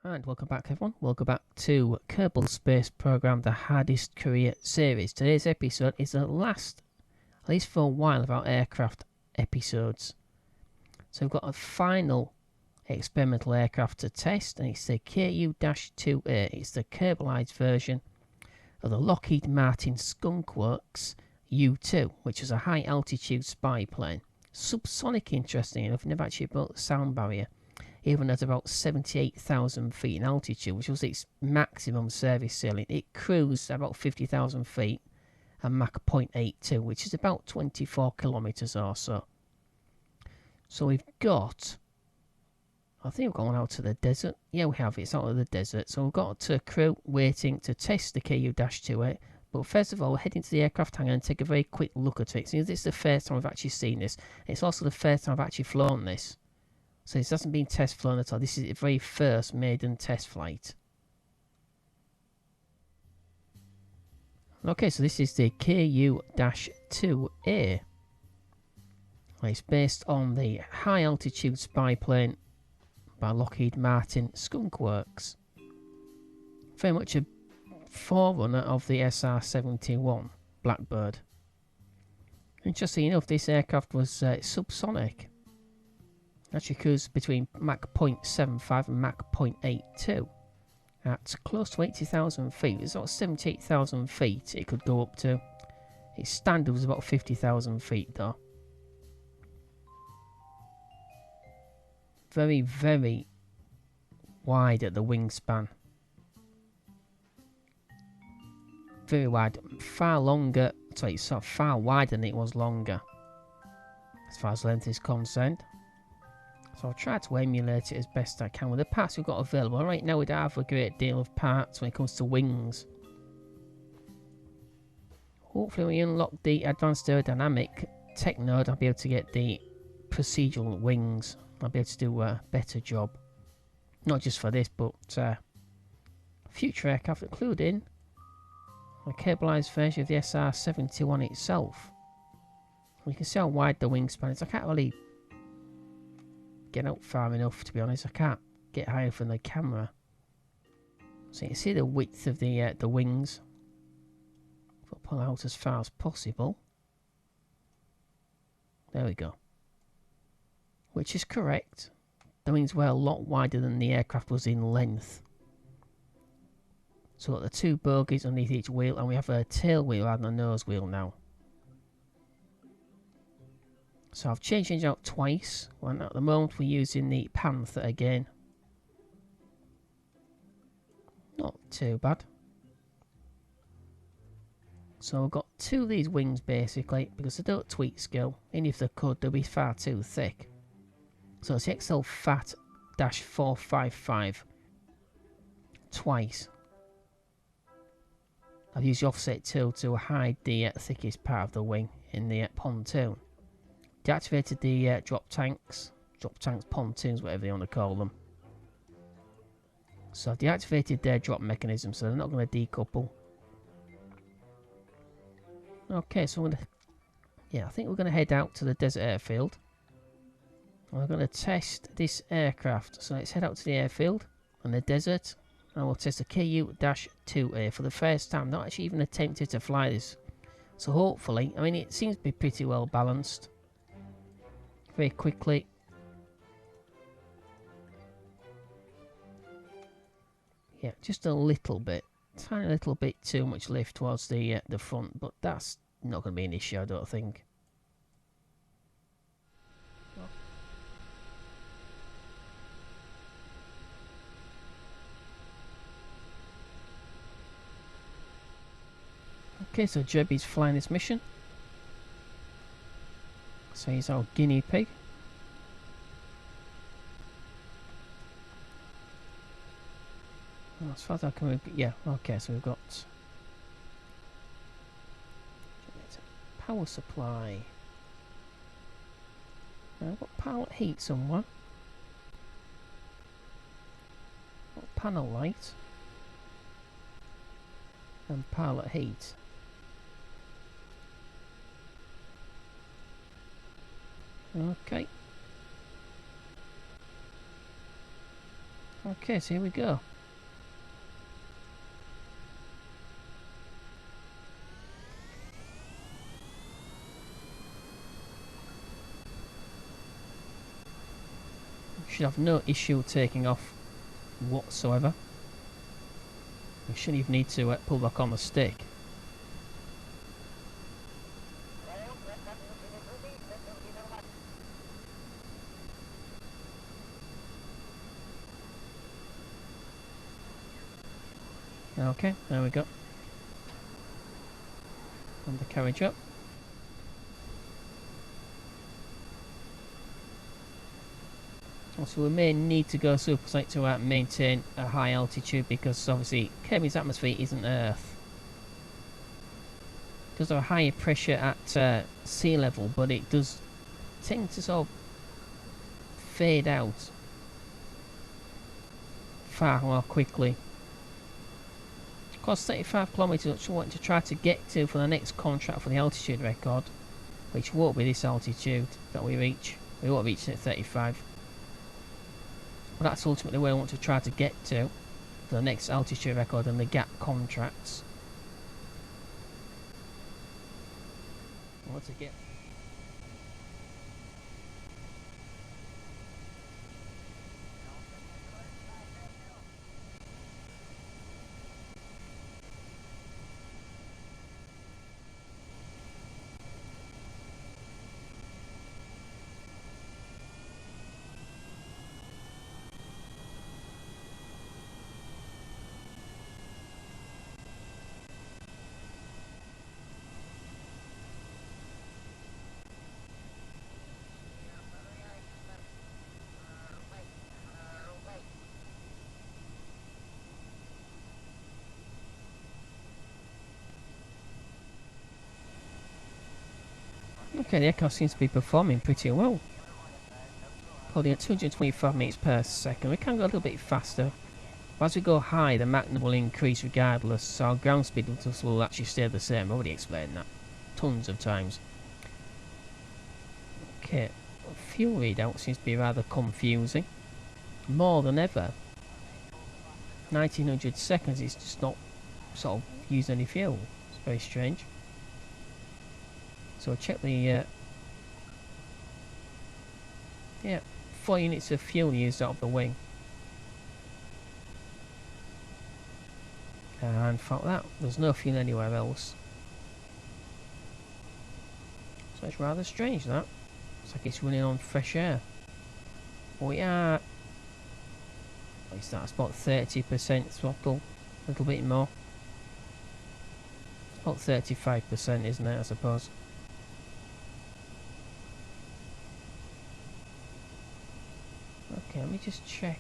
And welcome back everyone, welcome back to Kerbal Space Program, the hardest career series. Today's episode is the last, at least for a while, of our aircraft episodes. So we've got a final experimental aircraft to test, and it's the KU-2A. It's the Kerbalized version of the Lockheed Martin Skunk Works U-2, which is a high altitude spy plane. Subsonic, interesting enough, never actually broke the sound barrier, even at about 78,000 feet in altitude, which was its maximum service ceiling. It cruised about 50,000 feet and Mach 0.82, which is about 24 kilometers or so. So we've got, I think we've gone out to the desert. Yeah, we have. It's out of the desert. So we've got a crew waiting to test the KU-2A. But first of all, we're heading to the aircraft hangar and take a very quick look at it. So this is the first time I've actually seen this. It's also the first time I've actually flown this. So this hasn't been test flown at all. This is the very first maiden test flight. Okay, so this is the KU-2A. It's based on the high altitude spy plane by Lockheed Martin Skunk Works. Very much a forerunner of the SR-71 Blackbird. Interesting enough, this aircraft was subsonic. Actually cruised between Mach 0.75 and Mach 0.82 at close to 80,000 feet. It's about 78,000 feet it could go up to. Its standard was about 50,000 feet though. Very, very wide at the wingspan. Very wide. Far longer, sorry, sort of far wider than it was longer as far as length is concerned. So I'll try to emulate it as best I can with the parts we've got available. Right now we don't have a great deal of parts when it comes to wings. Hopefully when we unlock the advanced aerodynamic tech node, I'll be able to get the procedural wings. I'll be able to do a better job. Not just for this, but future aircraft, including a Kerbalized version of the SR-71 itself. You can see how wide the wingspan is. I can't really get out far enough, to be honest. I can't get higher from the camera. So you can see the width of the wings. I'll pull out as far as possible. There we go. Which is correct. The wings were a lot wider than the aircraft was in length. So we've got the two bogies underneath each wheel, and we have a tail wheel rather than a nose wheel now. So I've changed it out twice. Well, at the moment we're using the Panther again. Not too bad. So I've got two of these wings basically, because they don't tweak skill. And if they could, they'll be far too thick. So it's XL Fat -455 twice. I've used the offset tool to hide the thickest part of the wing in the pontoon. Deactivated the drop tanks, pontoons, whatever you want to call them. So I've deactivated their drop mechanism, so they're not going to decouple. Okay, so I think we're going to head out to the desert airfield. We're going to test this aircraft. So let's head out to the airfield and the desert, and we'll test the KU-2A for the first time. Not actually even attempted to fly this. So hopefully, I mean, it seems to be pretty well balanced. Very quickly. Yeah, just a little bit. Tiny little bit too much lift towards the front, but that's not going to be an issue, I don't think. Okay, so Jebby's flying this mission. So he's our guinea pig. As far as I can, yeah, okay, so we've got power supply. I've got pilot heat somewhere. Got panel light. And pilot heat. Okay. Okay, so here we go. We should have no issue taking off whatsoever. We shouldn't even need to pull back on the stick. Okay, there we go. And the carriage up. Also, we may need to go supersonic to maintain a high altitude, because obviously Kirby's atmosphere isn't Earth. It does have a higher pressure at sea level, but it does tend to sort of fade out far more quickly. Of course, 35 kilometers, which we want to try to get to for the next contract for the altitude record, which won't be this altitude that we reach. We won't reach it at 35. But that's ultimately where I want to try to get to for the next altitude record and the gap contracts. I want to get... Okay, the aircraft seems to be performing pretty well. Holding at 225 meters per second. We can go a little bit faster. But as we go high, the Mach will increase regardless, so our ground speed will actually stay the same. I've already explained that tons of times. Okay, fuel readout seems to be rather confusing. More than ever. 1900 seconds is just not sort of using any fuel. It's very strange. So check the yeah, 4 units of fuel used out of the wing. And fuck that, there's no fuel anywhere else. So it's rather strange, that. It's like it's running on fresh air. We are... That's about 30% throttle, a little bit more. About 35%, isn't it, I suppose. Okay, let me just check.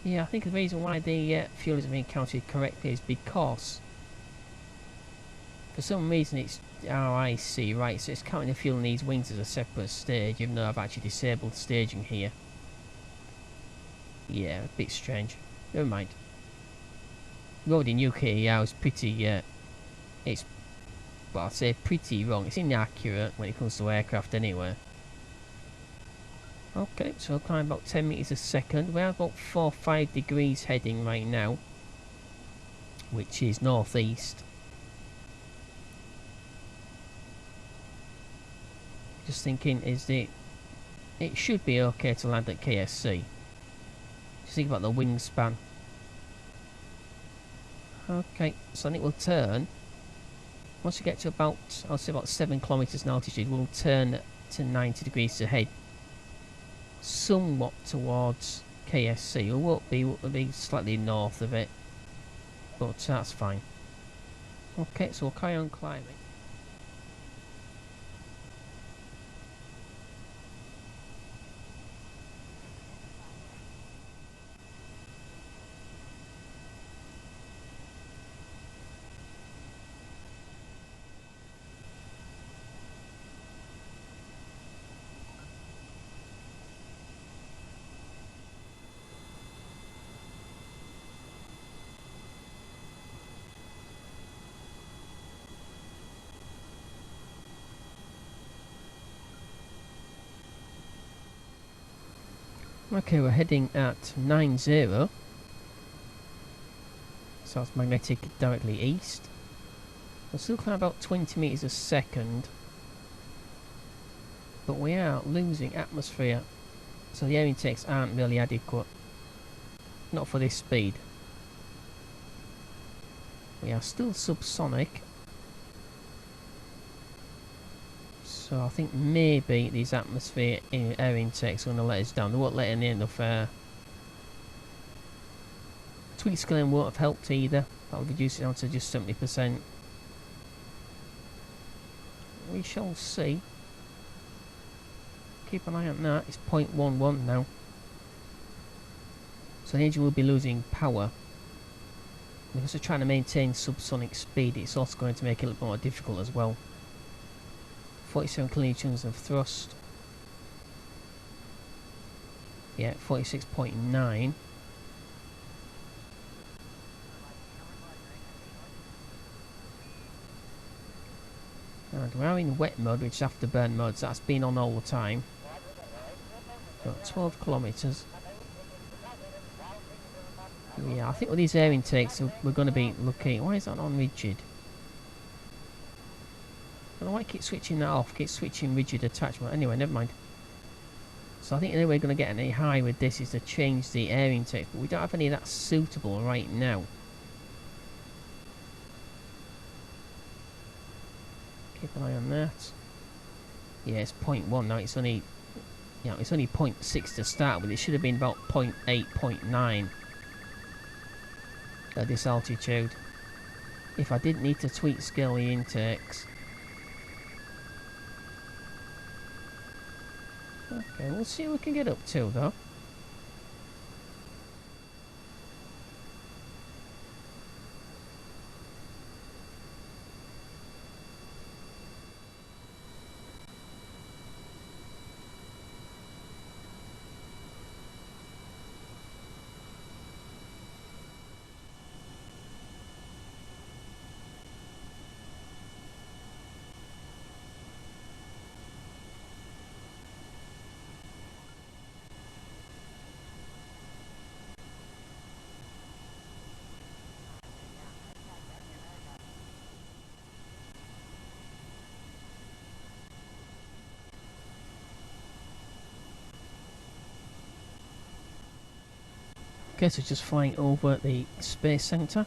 Yeah, I think the reason why the fuel isn't being counted correctly is because for some reason it's RIC, right, so it's counting the fuel in these wings as a separate stage, even though I've actually disabled staging here. Yeah, a bit strange. Never mind. Road in UK is pretty, it's, well, I'd say pretty wrong. It's inaccurate when it comes to aircraft anyway. Okay, so we'll climb about 10 meters a second. We're about 4-5 degrees heading right now, which is northeast. Just thinking, it should be okay to land at KSC. Just think about the wingspan. Okay, so then it will turn. Once we get to about, I'll say about 7 kilometers in altitude, we'll turn to 90 degrees to head somewhat towards KSC. We'll be slightly north of it, but that's fine. Okay, so we'll carry on climbing. Okay, we're heading at 90. So it's magnetic directly east. We're still climbing about 20 meters a second. But we are losing atmosphere. So the air intakes aren't really adequate. Not for this speed. We are still subsonic. So I think maybe these atmosphere air intakes are going to let us down. They won't let in enough air. Tweak scaling won't have helped either. That'll reduce it down to just 70%. We shall see. Keep an eye on that. It's 0.11 now. So the engine will be losing power. Because we're trying to maintain subsonic speed, it's also going to make it a little more difficult as well. 47 kilonewtons of thrust. Yeah, 46.9. And we're in wet mode, which is afterburn mode, so that's been on all the time. Got 12 kilometres. Yeah, I think with these air intakes, we're going to be looking... Why is that on rigid? I don't know why I keep switching that off. Keep switching rigid attachment. Anyway, never mind. So I think the only way we're going to get any high with this is to change the air intake. But we don't have any of that suitable right now. Keep an eye on that. Yeah, it's 0.1 now. It's only... Yeah, it's only 0.6 to start with. It should have been about 0.8, 0.9 at this altitude. If I didn't need to tweak scale the intakes. Okay, we'll see what we can get up to though. Okay, so just flying over the space centre.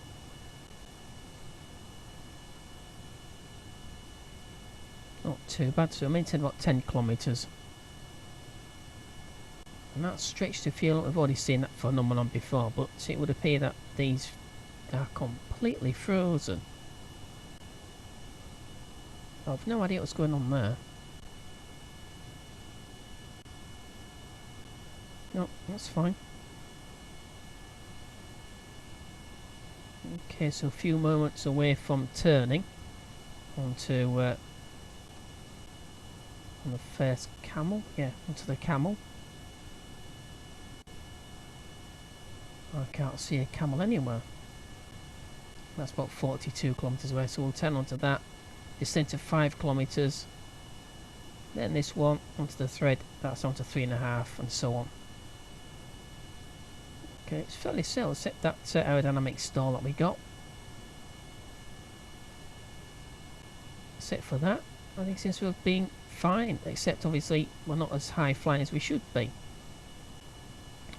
Not too bad, so I maintained about 10 kilometres. And that's stretched to fuel. We've already seen that phenomenon before, but it would appear that these are completely frozen. I've no idea what's going on there. No, that's fine. Okay, so a few moments away from turning onto on the first camel. Yeah, onto the camel. I can't see a camel anywhere. That's about 42 kilometres away, so we'll turn onto that. Descend to 5 kilometres. Then this one onto the thread. That's onto 3.5, and so on. Okay, it's fairly still, except that aerodynamic stall that we got. Except for that, I think it seems to have been fine, except obviously we're not as high flying as we should be.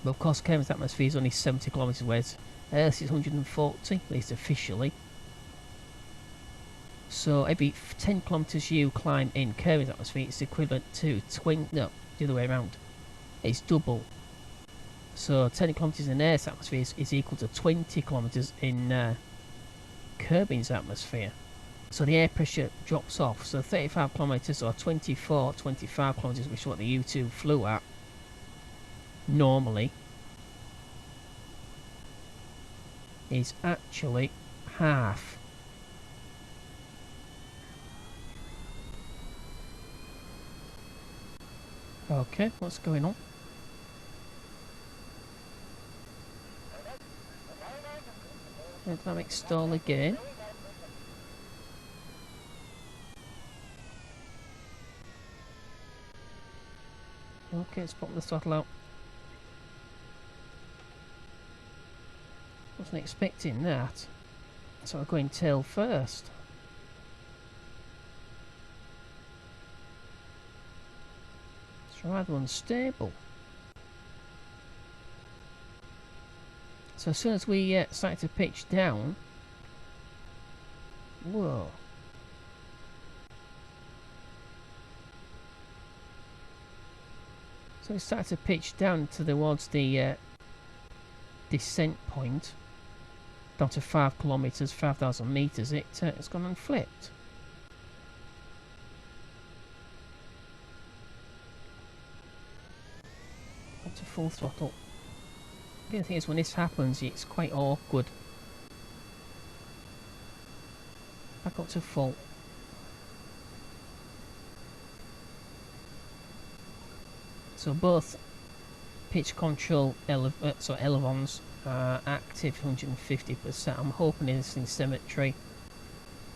But of course, Kerbal's atmosphere is only 70 kilometres away. Earth is 140, at least officially. So every 10 kilometres you climb in Kerbal's atmosphere, it's equivalent to 20. No, the other way around. It's double. So 10 kilometres in Earth's atmosphere is equal to 20 kilometres in Kerbal's atmosphere. So the air pressure drops off. So 35 kilometres or 24, 25 kilometres, which is what the U-2 flew at normally, is actually half. Okay, what's going on? Dynamic stall again. Okay, let's pop the throttle out. Wasn't expecting that. So I'm going tail first. It's rather unstable. So as soon as we start to pitch down, whoa. So we start to pitch down towards the descent point, down to 5 kilometers, 5,000 meters. It's gone and flipped. Up to full throttle. The other thing is, when this happens, it's quite awkward. Back up to full. So both pitch control ailerons are active 150%. I'm hoping it's in symmetry,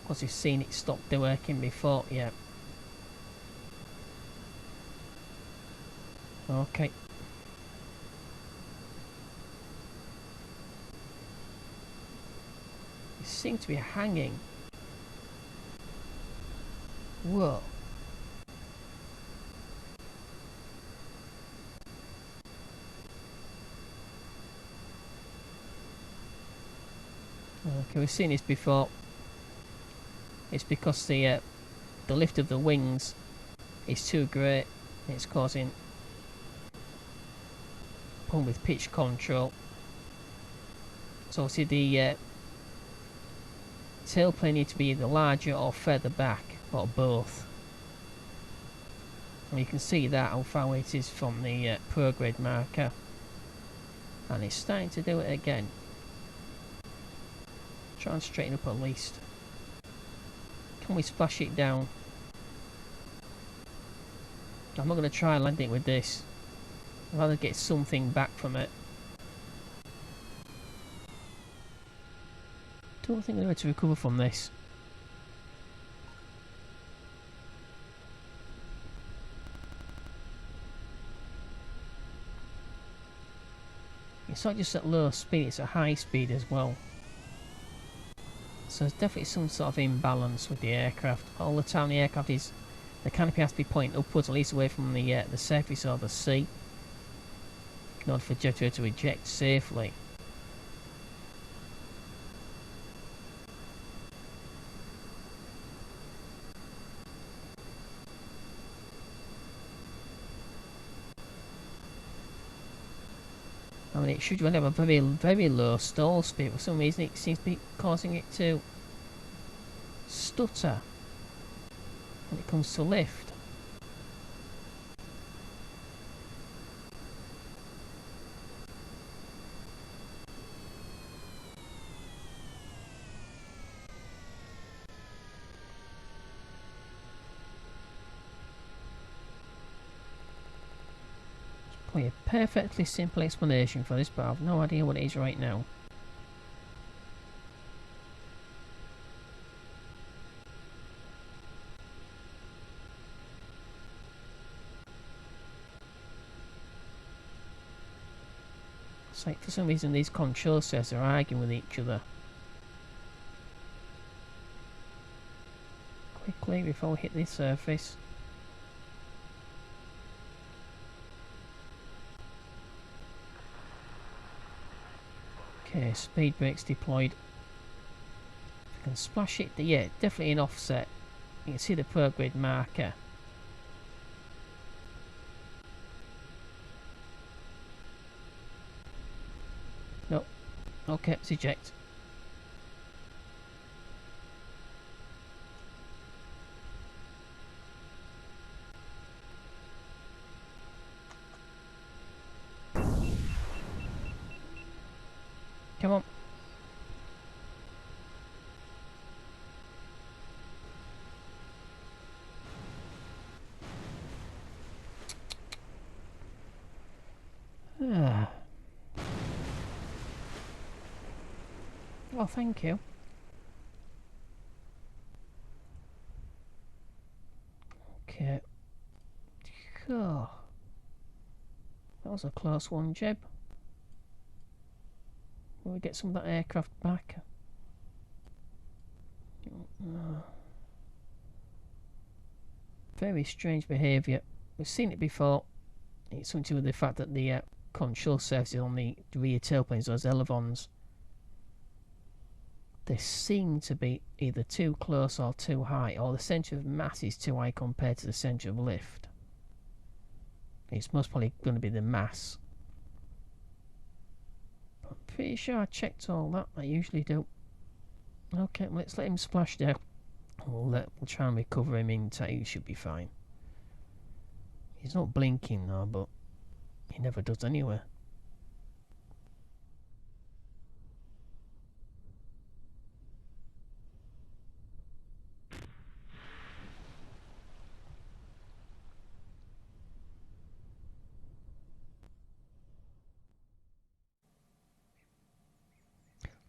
because you've seen it stop working before. Yeah. Okay. It seems to be hanging. Whoa. Okay, we've seen this before. It's because the lift of the wings is too great. It's causing problem with pitch control. So obviously the tailplane needs to be either larger or further back, or both. And you can see that how far away it is from the prograde marker, and it's starting to do it again. Try and straighten up at least. Can we splash it down? I'm not going to try and land it with this. I'd rather get something back from it. Don't think I'm going to recover from this. It's not just at low speed, it's at high speed as well. So there's definitely some sort of imbalance with the aircraft. All the time the aircraft is, the canopy has to be pointing upwards, at least away from the surface or the sea, in order for the jet to eject safely. I mean, it should have a very, very low stall speed. For some reason, it seems to be causing it to stutter when it comes to lift. Probably a perfectly simple explanation for this, but I have no idea what it is right now. It's like for some reason these control sets are arguing with each other. Quickly before we hit the surface. Okay, speed brakes deployed. If I can splash it, yeah, definitely an offset. You can see the prograde marker. Nope. Okay, let's eject. Come on. Ah. Well, thank you. Okay. Oh. That was a close one, Jeb. Will we get some of that aircraft back? Very strange behaviour. We've seen it before. It's something to do with the fact that the control surfaces on the rear tailplanes, those elevons, they seem to be either too close or too high, or the centre of mass is too high compared to the centre of lift. It's most probably going to be the mass. I'm pretty sure I checked all that. I usually do. Okay, let's let him splash down. We'll try and recover him in time. He should be fine. He's not blinking though, but he never does anyway.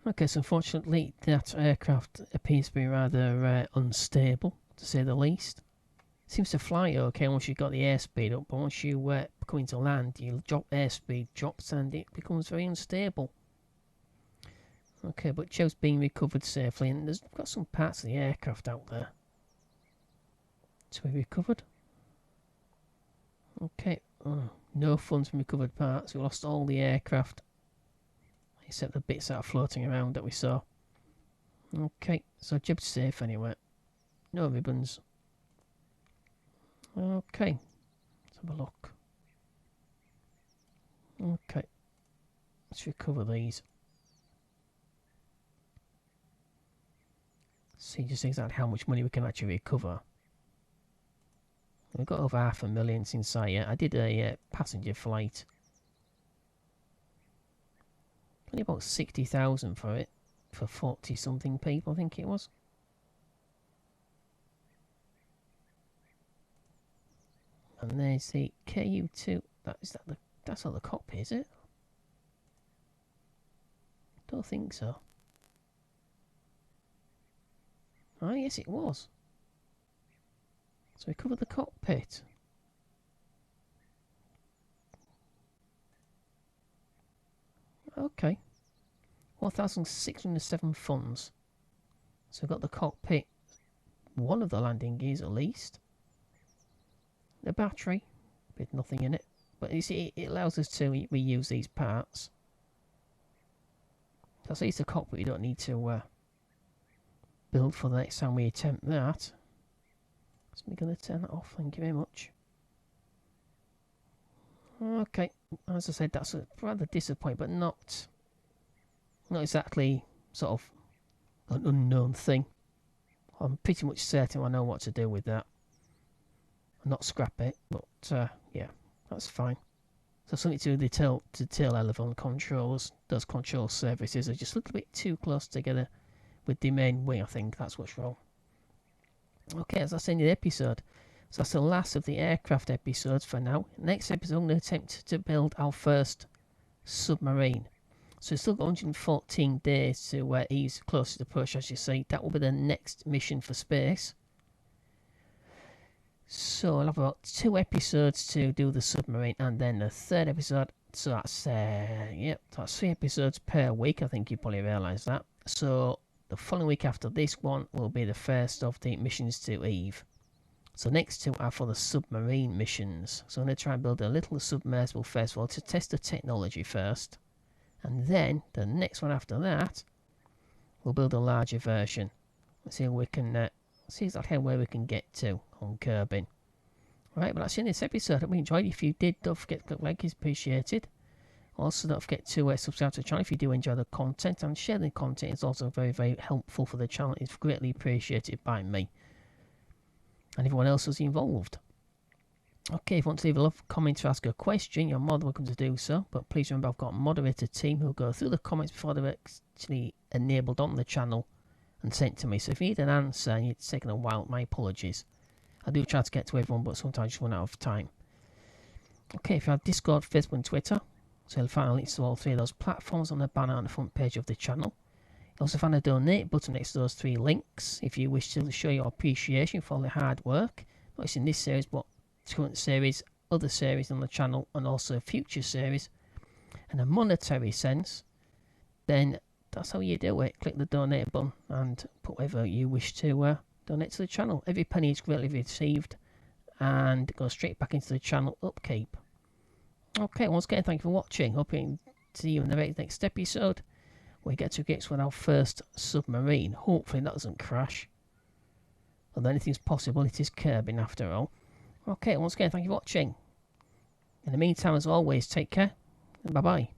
Okay, so unfortunately that aircraft appears to be rather unstable, to say the least. Seems to fly okay once you've got the airspeed up, but once you come into land, you drop airspeed, drops, and it becomes very unstable. Okay, but Joe's being recovered safely, and there's got some parts of the aircraft out there to be recovered. Okay, no funds from recovered parts. We lost all the aircraft, except the bits that are floating around that we saw. Okay, so Jib's safe anyway. No ribbons. Okay, let's have a look. Okay, let's recover these. See just exactly how much money we can actually recover. We've got over 500,000 since I did a passenger flight. Only about 60,000 for it, for 40 something people I think it was. And there's the KU-2. That's not the cockpit, is it? Don't think so. Oh yes, it was. So we covered the cockpit. Okay. 1,607 funds. So we've got the cockpit, one of the landing gears at least. The battery, with nothing in it. But you see, it allows us to reuse these parts. So at least the cockpit you don't need to build for the next time we attempt that. So we're going to turn that off, thank you very much. Okay, as I said, that's a rather disappointing, but not exactly sort of an unknown thing. I'm pretty much certain I know what to do with that. Not scrap it, but yeah, that's fine. So something to do with the tail elevon controls. Those control surfaces are just a little bit too close together with the main wing, I think. That's what's wrong. Okay, as I said in the episode, so that's the last of the aircraft episodes for now. Next episode, I'm going to attempt to build our first submarine. So we've still got 114 days to ease closer to push, as you see. That will be the next mission for space. So I'll have about 2 episodes to do the submarine, and then the 3rd episode. So that's that's 3 episodes per week. I think you probably realise that. So the following week after this one will be the first of the missions to Eve. So next 2 are for the submarine missions. So I'm going to try and build a little submersible first of all to test the technology first. And then the next one after that, we'll build a larger version. Let's see how we can see exactly where we can get to on Kerbin. Right, but that's the end of this episode. I hope you enjoyed. If you did, don't forget to click like, it's appreciated. Also, don't forget to subscribe to the channel if you do enjoy the content, and share the content. It's also very, very helpful for the channel. It's greatly appreciated by me and everyone else who's involved. Okay, if you want to leave a comment or ask a question, you're more than welcome to do so. But please remember, I've got a moderator team who'll go through the comments before they're actually enabled on the channel and sent to me. So if you need an answer and it's taken a while, my apologies. I do try to get to everyone, but sometimes I just run out of time. Okay, if you have Discord, Facebook and Twitter, so you'll find links to all 3 of those platforms on the banner on the front page of the channel. You'll also find a donate button next to those 3 links if you wish to show your appreciation for all the hard work, not just in this series, but current series, other series on the channel, and also future series. In a monetary sense, then that's how you do it. Click the donate button and put whatever you wish to donate to the channel. Every penny is greatly received and goes straight back into the channel upkeep. Okay, once again, thank you for watching. Hoping to see you in the next episode. We get to grips with our first submarine. Hopefully that doesn't crash. Although anything's possible, it is Kerbin after all. Okay, once again, thank you for watching. In the meantime, as always, take care and bye-bye.